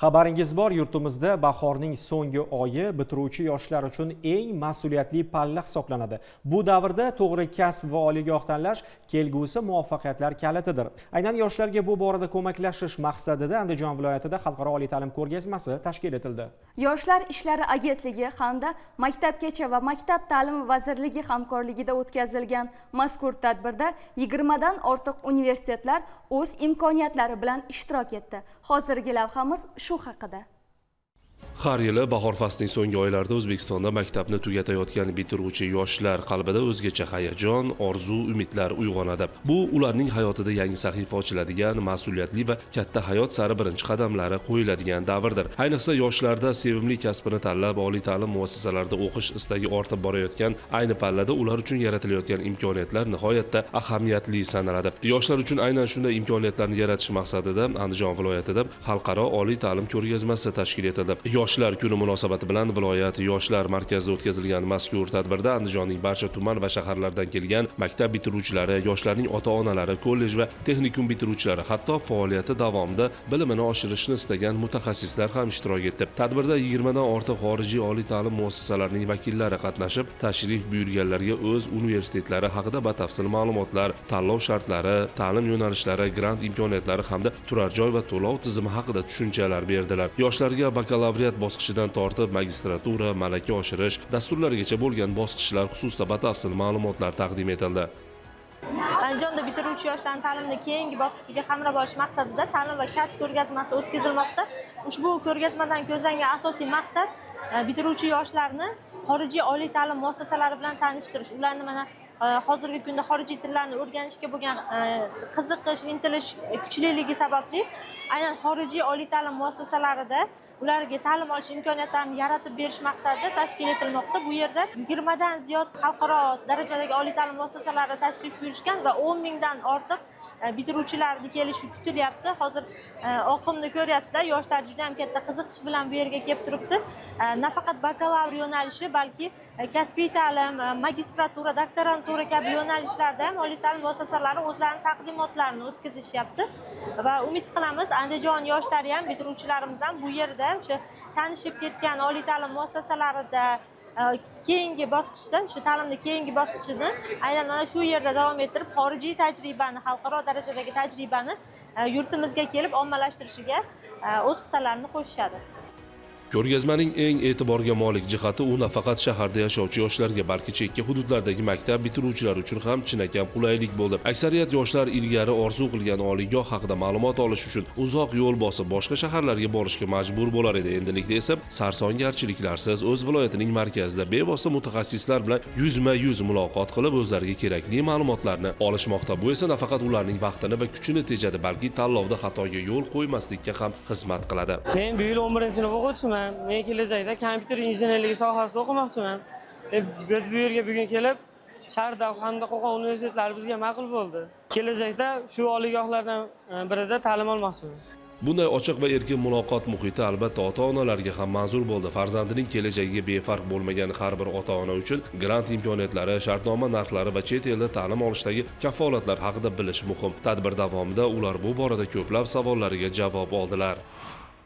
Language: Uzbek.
Xabaringiz bor, yurtimizda bahorning so'nggi oyi bitiruvchi yoshlar uchun eng mas'uliyatli palla hisoblanadi. Bu davrda to'g'ri kasb va oliygoh tanlash kelgusi muvaffaqiyatlar kalitidir. Aynan yoshlarga bu borada ko'maklashish maqsadida Andijon viloyatida xalqaro oliy ta'lim ko'rgazmasi tashkil etildi. Yoshlar ishlari agentligi hamda Maktabgacha va Maktab ta'limi vazirligi hamkorligida o'tkazilgan mazkur tadbirda 20 dan ortiq universitetlar o'z imkoniyatlari bilan ishtirok etdi. Hozirgi lavhamiz shu haqida. Har yili bahor faslining so'nggi oylarida O'zbekistonda maktabni tugatayotgan bitiruvchi yoshlar qalbida o'zgacha hayajon, orzu, umidlar uyg'onadi. Bu ularning hayotida yangi sahifa ochiladigan, mas'uliyatli va katta hayot sari birinchi qadamlari qo'yiladigan davrdir. Ayniqsa yoshlarda sevimli kasbini tanlab, oliy ta'lim muassasalarida o'qish istagi ortib borayotgan ayni pallada ular uchun yaratilayotgan imkoniyatlar nihoyatda ahamiyatli sanaladi. Yoshlar uchun aynan shunday imkoniyatlarni yaratish maqsadida Andijon viloyatida xalqaro oliy ta'lim ko'rgazmasi tashkil etildi. Yoshlar kuni munosabati bilan viloyat yoshlar markazida o'tkazilgan mazkur tadbirda Andijonning barcha tuman va shaharlardan kelgan maktab bitiruvchilari, yoshlarning ota-onalari, kollej va texnikum bitiruvchilari, hatto faoliyati davomida bilimini oshirishni istagan mutaxassislar ham ishtirok etdi. Tadbirda 20 dan ortiq xorijiy oliy ta'lim muassasalarining vakillari qatnashib, tashrif buyurganlarga o'z universitetlari haqida batafsil ma'lumotlar, tanlov shartlari, ta'lim yo'nalishlari, grant imkoniyatlari hamda turar joy va to'lov tizimi haqida tushunchalar berdilar. Yoshlarga bakalavriat bosqichidan tortib magistratura, malaka oshirish dasturlarigacha bo'lgan bosqichlar xususida batafsil ma'lumotlar taqdim etildi. Andijonda bitiruvchi yoshlarning ta'limni keyingi bosqichiga qamrab olish maqsadida ta'lim va kasb ko'rgazmasi o'tkazilmoqda. Ushbu ko'rgazmadan ko'zlangan asosiy maqsad bitiruvchi yoshlarni xorijiy oliy ta'lim muassasalari bilan tanishtirish. Ularni mana hozirgi kunda xorijiy tillarni o'rganishga bo'lgan qiziqish, intilish kuchliligi sababli aynan xorijiy oliy ta'lim muassasalarida ularga ta'lim olish imkoniyatlarini yaratib berish maqsadida tashkil etilmoqda. Bu yerda 20 dan ziyod xalqaro darajadagi oliy ta'lim muassasalarida tashrif buyurishgan va 10 mingdan ortiq bitiruvchilarni kelishi kutilyapti. Hozir oqimni ko'ryapsizlar, yoshlar juda ham katta qiziqish bilan bu yerga kelib turibdi. Nafaqat bakalavr yo'nalishi, balki kasbiy ta'lim, magistratura, doktorantura kabi yo'nalishlarda ham oliy ta'lim muassasalari o'zlarining taqdimotlarini o'tkazishyapti va umid qilamiz Andijon yoshlari ham, bitiruvchilarimiz ham bu yerda o'sha tanishib ketgan oliy ta'lim muassasalarida keyingi bosqichda, shu ta'limning keyingi bosqichini aynan mana shu yerda davom ettirib, xorijiy tajribani, xalqaro darajadagi tajribani yurtimizga kelib ommalashtirishiga o'z hissalarini qo'shishadi. Ko'rgazmaning eng e'tiborga molik jihati u nafaqat shaharda yashovchi yoshlarga, balki chekka hududlardagi maktab bitiruvchilari uchun ham chinakam qulaylik bo'ldi. Aksariyat yoshlar ilgari orzu qilgan oliygoh haqida ma'lumot olish uchun uzoq yo'l bosib boshqa shaharlarga borishga majbur bo'lar edi. Endilikda esa sarsongarchiliklarsiz o'z viloyatining markazida bevosita mutaxassislar bilan yuzma-yuz muloqot qilib o'zlariga kerakli ma'lumotlarni olishmoqda. Bu esa nafaqat ularning vaqtini va kuchini tejadi, balki tanlovda xatoga yo'l qo'ymaslikka ham xizmat qiladi. Men bu yil 11-sinf o'quvchiman. Men kelajakda kompyuter injenerligi sohasida o'qimoqchiman. Biz bu yerga bugun kelib, Sharda hamda Qo'qon universitetlari bizga ma'qul bo'ldi. Kelajakda shu oliygohlardan birida ta'lim olmoqchiman. Bunday ochiq va erkin muloqot muhiti albatta ota-onalarga ham manzur bo'ldi. Farzandining kelajagiga befarq bo'lmagan har bir ota-ona uchun grant imkoniyatlari, shartnoma narxlari va chet elda ta'lim olishdagi kafolatlar haqida bilish muhim. Tadbir davomida ular bu borada ko'plab savollariga javob oldilar.